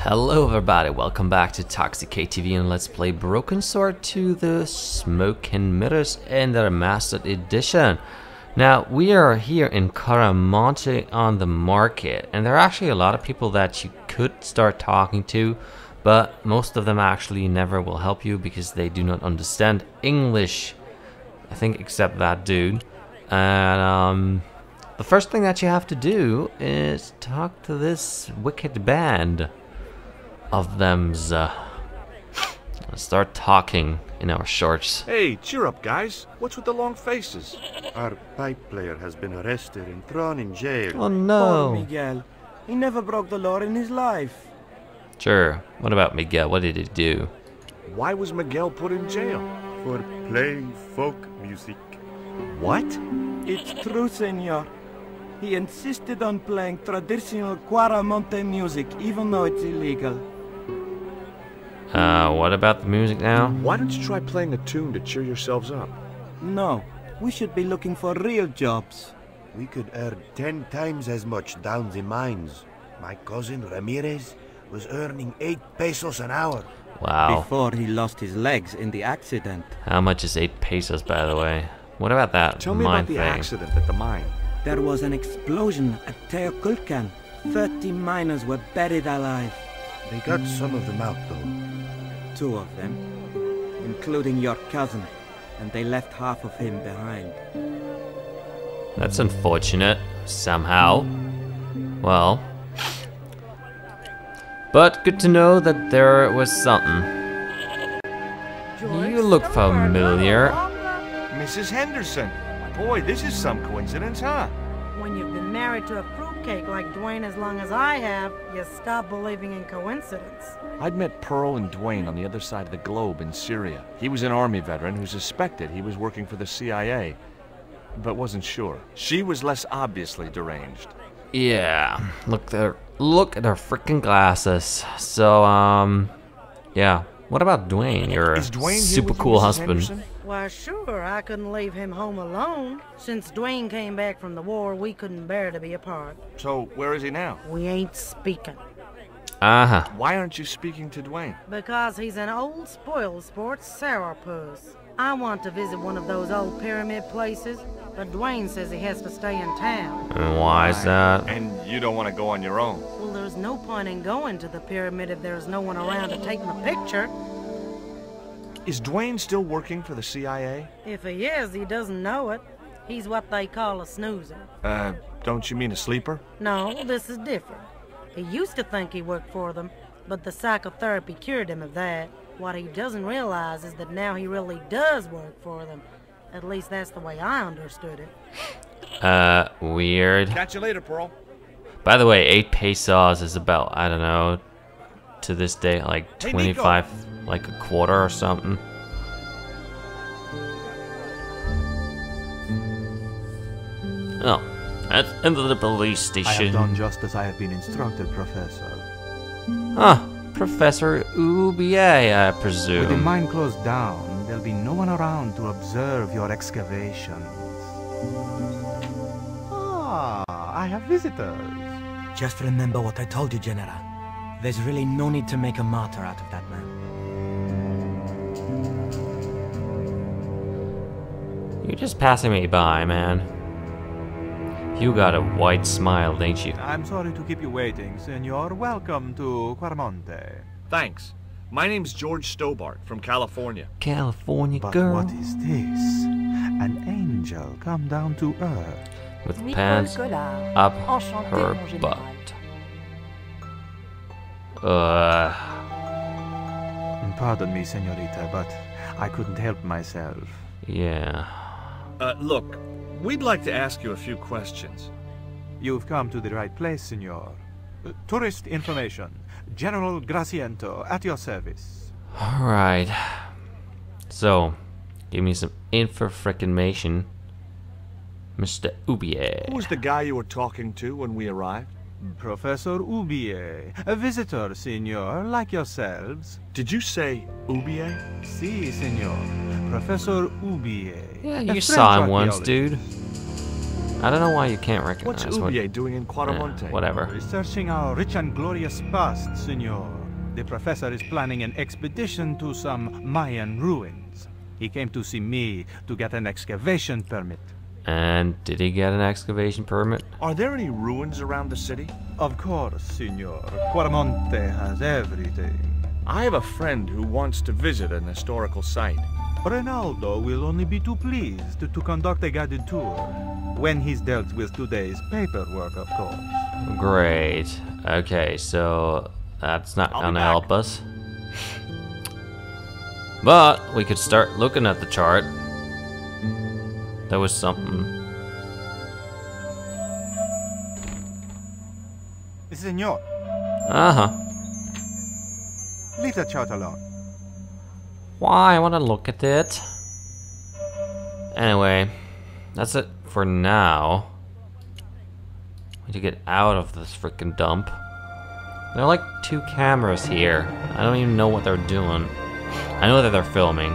Hello everybody, welcome back to ToxicateTV and let's play Broken Sword to the Smoke and Mirrors in the Remastered Edition. Now, we are here in Caramonte on the market, and there are actually a lot of people that you could start talking to, but most of them actually never will help you because they do not understand English. I think except that dude. And the first thing that you have to do is talk to this wicked band of them's. Let's start talking in our shorts. Hey, cheer up, guys. What's with the long faces? Our pipe player has been arrested and thrown in jail. Oh no. Poor Miguel. He never broke the law in his life. Sure. What about Miguel? What did he do? Why was Miguel put in jail? For playing folk music. What? It's true, senor. He insisted on playing traditional Cuaramonte music, even though it's illegal. What about the music now? Why don't you try playing a tune to cheer yourselves up? No, we should be looking for real jobs. We could earn 10 times as much down the mines. My cousin Ramirez was earning 8 pesos an hour. Wow. Before he lost his legs in the accident. How much is 8 pesos, by the way? What about that Tell me mine about the thing? accident at the mine. There was an explosion at Teoculcan. 30 miners were buried alive. They got some of them out though. 2 of them, including your cousin, and they left half of him behind. That's unfortunate, somehow. Well. But good to know that there was something. You look familiar. Mrs. Henderson. Boy, this is some coincidence, huh? When you've been married to a fruitcake like Dwayne as long as I have, you stop believing in coincidence. I'd met Pearl and Dwayne on the other side of the globe in Syria. He was an army veteran who suspected he was working for the CIA, but wasn't sure. She was less obviously deranged. Yeah, look at her freaking glasses. So, yeah. What about Dwayne, your Is Dwayne here super with you, cool Mrs. husband? Henderson? Why, sure, I couldn't leave him home alone. Since Dwayne came back from the war, we couldn't bear to be apart. So, where is he now? We ain't speaking. Uh-huh. Why aren't you speaking to Dwayne? Because he's an old spoiled sport sourpuss. I want to visit one of those old pyramid places, but Dwayne says he has to stay in town. And why is that? And you don't want to go on your own. Well, there's no point in going to the pyramid if there's no one around to take my picture. Is Dwayne still working for the CIA? If he is, he doesn't know it. He's what they call a snoozer. Don't you mean a sleeper? No, this is different. He used to think he worked for them, but the psychotherapy cured him of that. What he doesn't realize is that now he really does work for them. At least that's the way I understood it. Weird. Catch you later, Pearl. By the way, 8 pesos is about, I don't know, to this day, like Hey, 25, like a quarter or something. Oh, that's into the police I have station. done just as I have been instructed, Professor. Ah, Professor Ubier, I With the presume. mine closed down, there'll be no one around to observe your excavations. Ah, I have visitors. Just remember what I told you, General. There's really no need to make a martyr out of that man. You're just passing me by, man. You got a white smile, ain't you? I'm sorry to keep you waiting, Senor. Welcome to Cuarmonte. Thanks. My name's George Stobart from California. California But girl what is this? An angel come down to earth. with pants up her butt. Pardon me, Senorita, but I couldn't help myself. Yeah. Look, we'd like to ask you a few questions. You've come to the right place, Senor. Tourist information. General Graciento, at your service. Alright. So, give me some information, Mr. Ubier. Who was the guy you were talking to when we arrived? Professor Ubier, a visitor, Senor, like yourselves. Did you say Ubier? Si, Senor. Professor Ubier. Yeah, a you French saw him once, archaeologist. dude. I don't know why you can't recognize What's Ubier doing in Quaramonte? Whatever. Researching our rich and glorious past, senor. The professor is planning an expedition to some Mayan ruins. He came to see me to get an excavation permit. And did he get an excavation permit? Are there any ruins around the city? Of course, senor. Quaramonte has everything. I have a friend who wants to visit an historical site. Ronaldo will only be too pleased to conduct a guided tour. When he's dealt with today's paperwork, of course. Great. Okay, so that's not gonna help us. But we could start looking at the chart. That was something. Senor, Uh-huh. leave the chart alone. Why? I want to look at it. Anyway, that's it for now. We need to get out of this freaking dump. There are like 2 cameras here. I don't even know what they're doing. I know that they're filming.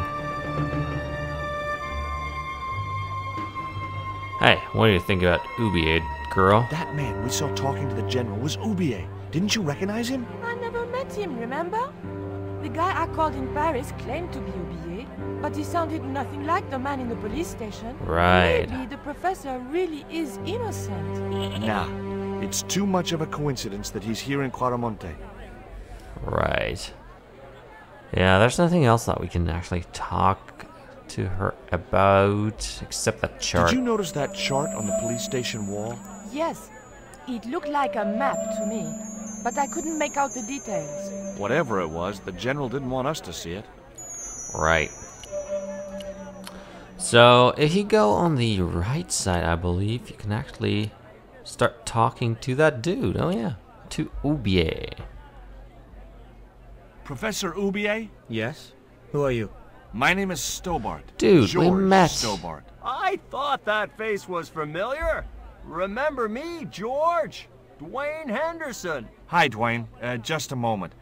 Hey, what do you think about Ubier, girl? That man we saw talking to the general was Ubier. Didn't you recognize him? I never met him, remember? The guy I called in Paris claimed to be Ubier, but he sounded nothing like the man in the police station. Right. Maybe the professor really is innocent. Nah, it's too much of a coincidence that he's here in Quaramonte. Right. Yeah, there's nothing else that we can actually talk to her about except that chart. Did you notice that chart on the police station wall? Yes, it looked like a map to me, but I couldn't make out the details. Whatever it was, the general didn't want us to see it. Right. So, if you go on the right side, I believe, you can actually start talking to that dude. Oh yeah, to Ubier. Professor Ubier? Yes? Who are you? My name is Stobart. Dude, George we met. Stobart. I thought that face was familiar. Remember me, George? Dwayne Henderson. Hi, Dwayne. Just a moment.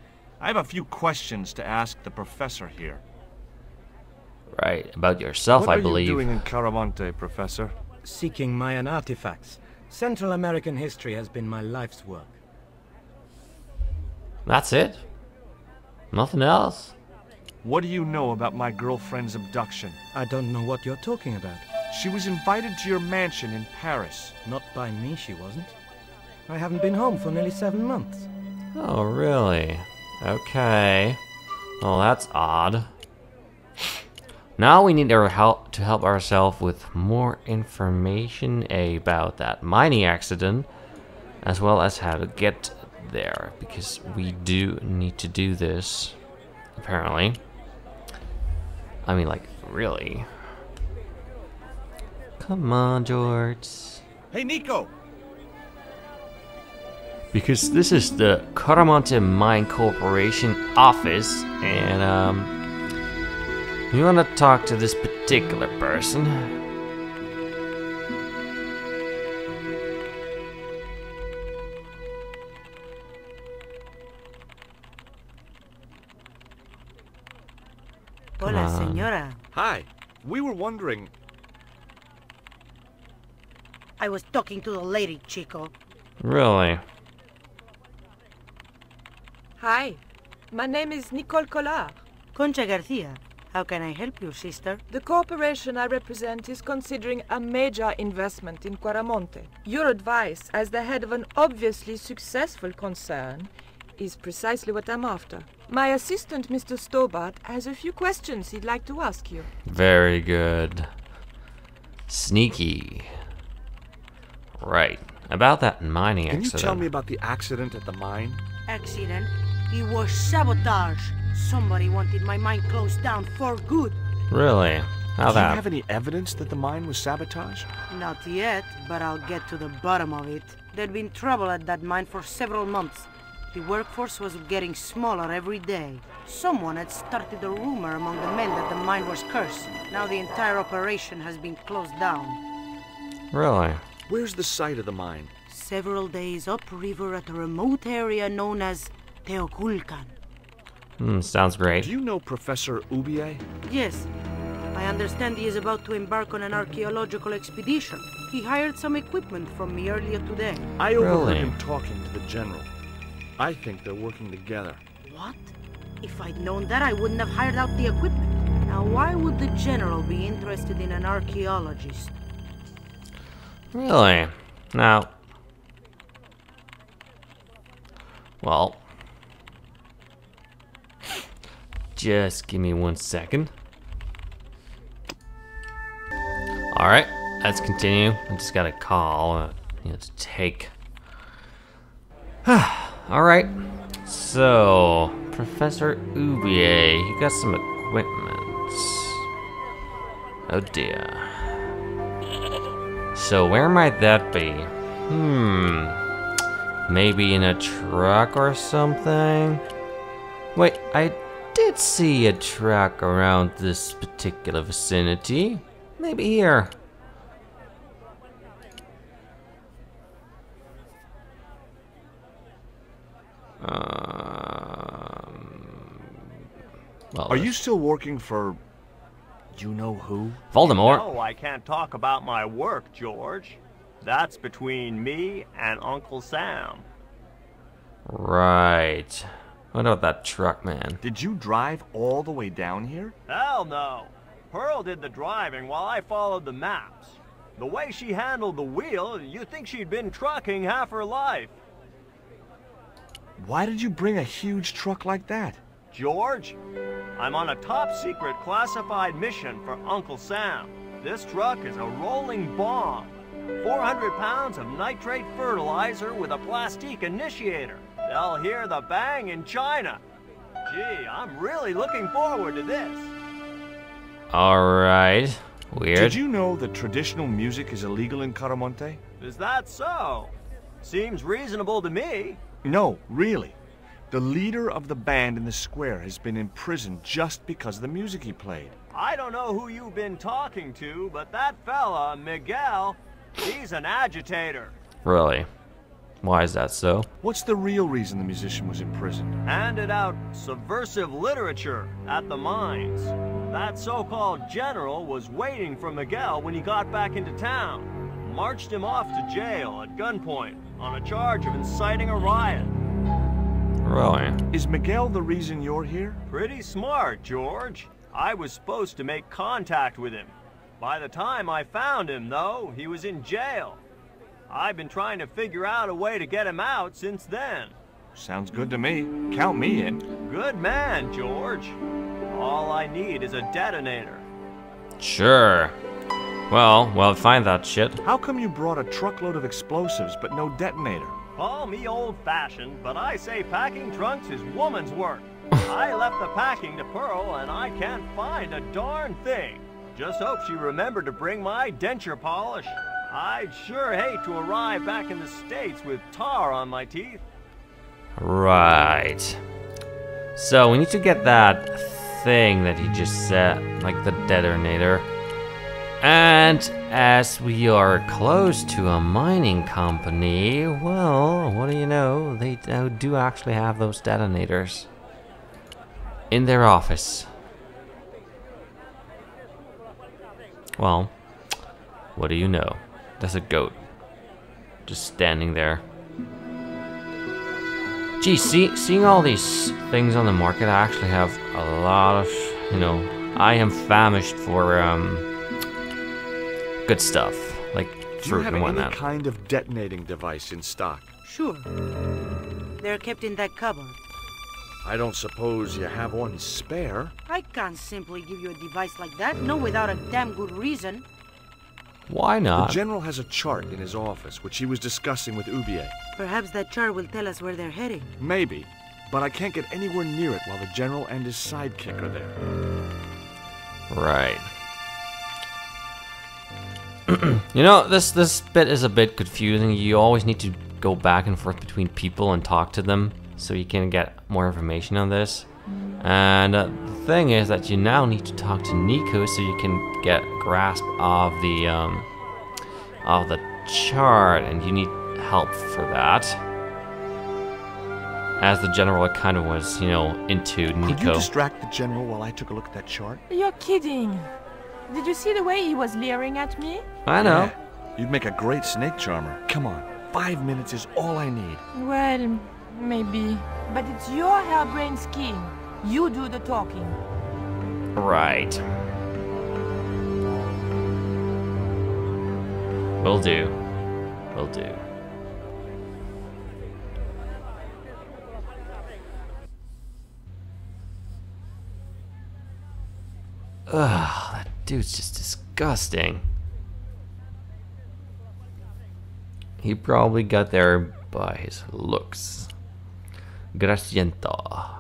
I have a few questions to ask the professor here. Right, about yourself, What I believe. are you doing in Caramonte, Professor? Seeking Mayan artifacts. Central American history has been my life's work. That's it? Nothing else? What do you know about my girlfriend's abduction? I don't know what you're talking about. She was invited to your mansion in Paris. Not by me, she wasn't. I haven't been home for nearly 7 months. Oh, really? Okay. Well, that's odd. Now we need to help ourselves with more information about that mining accident, as well as how to get there, because we do need to do this, apparently. I mean, like, really. Come on, George. Hey, Nico! Because this is the Caramonte Mine Corporation office, and you want to talk to this particular person. Hola, señora. Hi. We were wondering... I was talking to the lady, Chico. Really? Hi, my name is Nicole Collard. Concha Garcia. How can I help you, sister? The corporation I represent is considering a major investment in Quaramonte. Your advice, as the head of an obviously successful concern, is precisely what I'm after. My assistant, Mr. Stobart, has a few questions he'd like to ask you. Very good. Sneaky. Right. About that mining Can accident. you tell me about the accident at the mine? Accident? It was sabotage. Somebody wanted my mine closed down for good. Really? How Do you that? have any evidence that the mine was sabotaged? Not yet, but I'll get to the bottom of it. There'd been trouble at that mine for several months. The workforce was getting smaller every day. Someone had started a rumor among the men that the mine was cursed. Now the entire operation has been closed down. Really? Where's the site of the mine? Several days upriver at a remote area known as Teoculcan. Sounds great. Do you know Professor Ubier? Yes, I understand he is about to embark on an archaeological expedition. He hired some equipment from me earlier today. I overheard Really? him talking to the general. I think they're working together. What? If I'd known that, I wouldn't have hired out the equipment. Now, why would the general be interested in an archaeologist? Really? Now, well, just give me 1 second. All right, let's continue. I just got a call, to take. All right, so Professor Ubier, he got some equipment. Oh dear. So where might that be? Maybe in a truck or something? Wait, I did see a truck around this particular vicinity. Maybe here. Well, Are you still working for... you know who? Voldemort? No, I can't talk about my work, George. That's between me and Uncle Sam. Right. What about that truck, man? Did you drive all the way down here? Hell no. Pearl did the driving while I followed the maps. The way she handled the wheel, you'd think she'd been trucking half her life. Why did you bring a huge truck like that? George, I'm on a top-secret classified mission for Uncle Sam. This truck is a rolling bomb. 400 pounds of nitrate fertilizer with a plastique initiator. They'll hear the bang in China. Gee, I'm really looking forward to this. Alright. Weird. Did you know that traditional music is illegal in Caramonte? Is that so? Seems reasonable to me. No, really. The leader of the band in the square has been in prison just because of the music he played. I don't know who you've been talking to, but that fella, Miguel, he's an agitator. Really? Why is that so? What's the real reason the musician was in prison? Handed out subversive literature at the mines. That so-called general was waiting for Miguel when he got back into town. Marched him off to jail at gunpoint on a charge of inciting a riot. Really? Is Miguel the reason you're here? Pretty smart, George. I was supposed to make contact with him. By the time I found him, though, he was in jail. I've been trying to figure out a way to get him out since then. Sounds good to me. Count me in. Good man, George. All I need is a detonator. Sure. Well, find that shit. How come you brought a truckload of explosives but no detonator? Call me old-fashioned, but I say packing trunks is woman's work. I left the packing to Pearl, and I can't find a darn thing. Just hope she remembered to bring my denture polish. I'd sure hate to arrive back in the States with tar on my teeth. Right. So we need to get that thing that he just said, like the detonator. And as we are close to a mining company, well, what do you know? They do actually have those detonators in their office. Well, what do you know? There's a goat just standing there. Gee, seeing all these things on the market, I actually have a lot of, I am famished for good stuff, like Do you fruit have and any whatnot. kind of detonating device in stock? Sure. They're kept in that cupboard. I don't suppose you have one spare? I can't simply give you a device like that, no without a damn good reason. Why The not? general has a chart in his office, which he was discussing with Ubier. Perhaps that chart will tell us where they're heading. Maybe, but I can't get anywhere near it while the general and his sidekick are there. Right. This bit is a bit confusing. You always need to go back and forth between people and talk to them, so you can get more information on this. And the thing is that you now need to talk to Nico so you can get grasp of the chart, and you need help for that. As the general kind of was, into Nico. Could you distract the general while I took a look at that chart? You're kidding. Did you see the way he was leering at me? I know. Yeah. You'd make a great snake charmer. Come on, 5 minutes is all I need. Well, maybe. But it's your harebrained scheme. You do the talking. Right. Will do. Will do. Ugh, that dude's just disgusting. He probably got there by his looks. Graciento.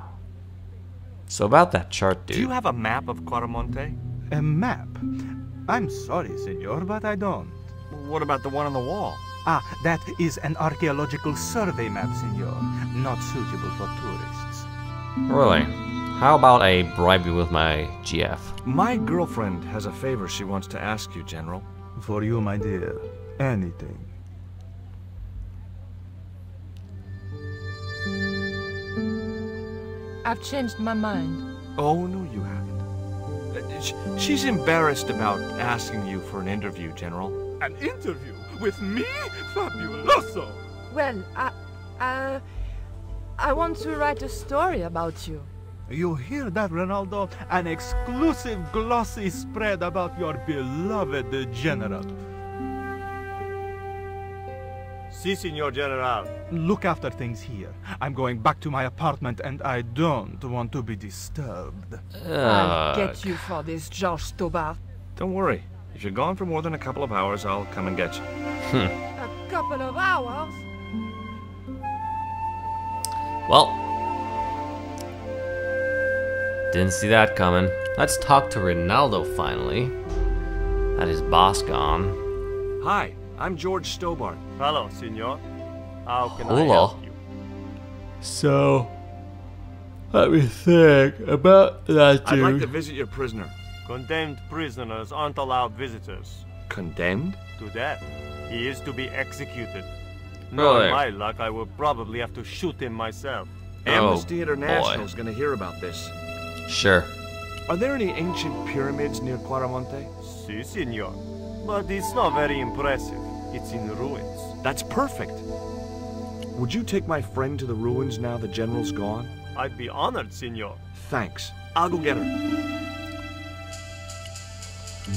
So about that chart, dude. Do you have a map of Quaramonte? A map? I'm sorry, senor, but I don't. What about the one on the wall? Ah, that is an archaeological survey map, senor. Not suitable for tourists. Really? How about a bribe you with my GF? My girlfriend has a favor she wants to ask you, General. For you, my dear. Anything. I've changed my mind. Oh, no, you haven't. She's embarrassed about asking you for an interview, General. An interview? With me? Fabuloso! Well, I want to write a story about you. You hear that, Ronaldo? An exclusive glossy spread about your beloved General. Si, Signor General. Look after things here. I'm going back to my apartment and I don't want to be disturbed. I'll get you for this, George Stobart. Don't worry. If you're gone for more than a couple of hours, I'll come and get you. A couple of hours? Well, didn't see that coming. Let's talk to Ronaldo finally. That is boss gone. Hi, I'm George Stobart. Hello, Signor. How can I Hello. help you? So, let me think about that dude. I'd like to visit your prisoner. Condemned prisoners aren't allowed visitors. Condemned? To death. He is to be executed. Really? Knowing my luck, I will probably have to shoot him myself. Amnesty International boy. is going to hear about this. Sure. Are there any ancient pyramids near Quaramonte? Si, Signor. But it's not very impressive. It's in ruins. That's perfect. Would you take my friend to the ruins now the General's gone? I'd be honored, Signor. Thanks. I'll go get her.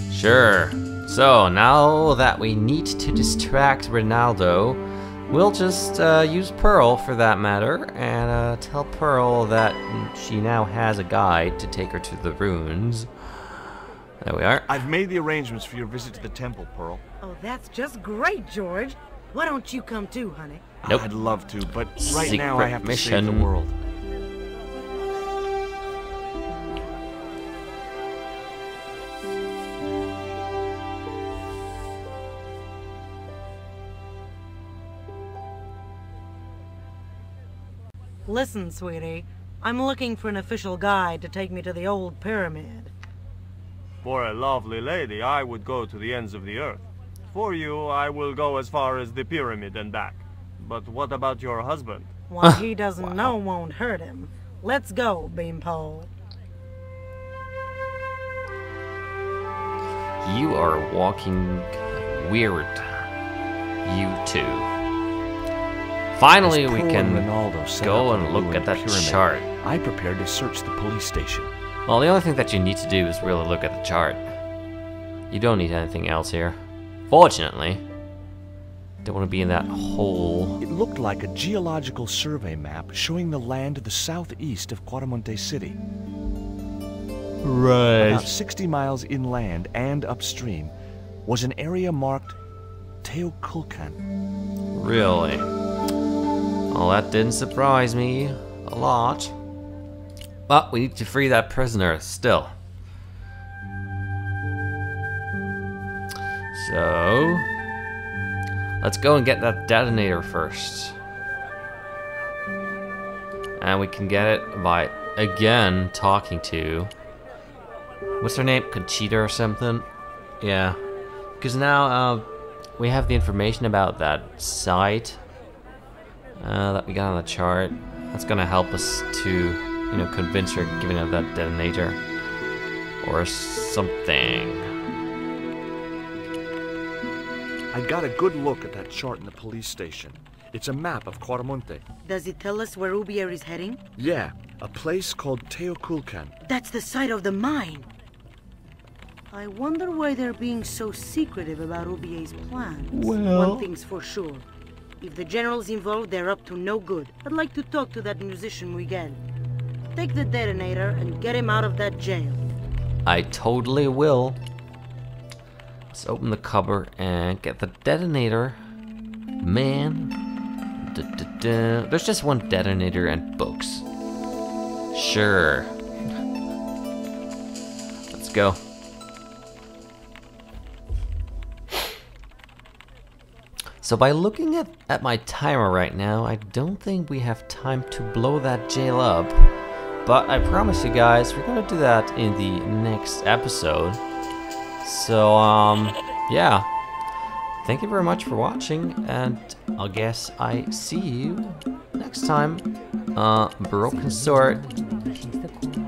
Sure. So, now that we need to distract Ronaldo, we'll just use Pearl for that matter, and tell Pearl that she now has a guide to take her to the ruins. There we are. I've made the arrangements for your visit to the temple, Pearl. Oh, that's just great, George. Why don't you come too, honey? Nope. I'd love to, but right now Secret I have to save mission. the world. Listen, sweetie. I'm looking for an official guide to take me to the old pyramid. For a lovely lady, I would go to the ends of the earth. For you, I will go as far as the pyramid and back. But what about your husband? What he doesn't know won't hurt him. Let's go, Beanpole. You are walking weird. You too. Finally, we can go and look at that chart. I prepared to search the police station. Well, the only thing that you need to do is really look at the chart. You don't need anything else here. Fortunately. Don't want to be in that hole. It looked like a geological survey map showing the land to the southeast of Quaramonte City. Right. About 60 miles inland and upstream was an area marked Teoculcan. Really? Well, that didn't surprise me a lot. But we need to free that prisoner still. So, let's go and get that detonator first. And we can get it by, again, talking to... What's her name? Conchita or something? Yeah. Because now, we have the information about that site that we got on the chart. That's gonna help us to, you know, convince her giving up that detonator. Or something. I got a good look at that chart in the police station. It's a map of Quaramonte. Does it tell us where Ubier is heading? Yeah, a place called Teoculcan. That's the site of the mine. I wonder why they're being so secretive about Ubier's plans. Well... One thing's for sure. If the general's involved, they're up to no good. I'd like to talk to that musician Miguel. Take the detonator and get him out of that jail. I totally will. Let's open the cupboard and get the detonator. Man. There's just one detonator and books. Sure. Let's go. So by looking at my timer right now, I don't think we have time to blow that jail up. But I promise you guys, we're gonna do that in the next episode. So, yeah. Thank you very much for watching, and I guess I see you next time. Broken Sword,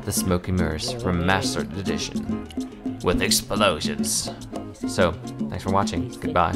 The Smoky Mirrors Remastered Edition with explosions. So, thanks for watching. Goodbye.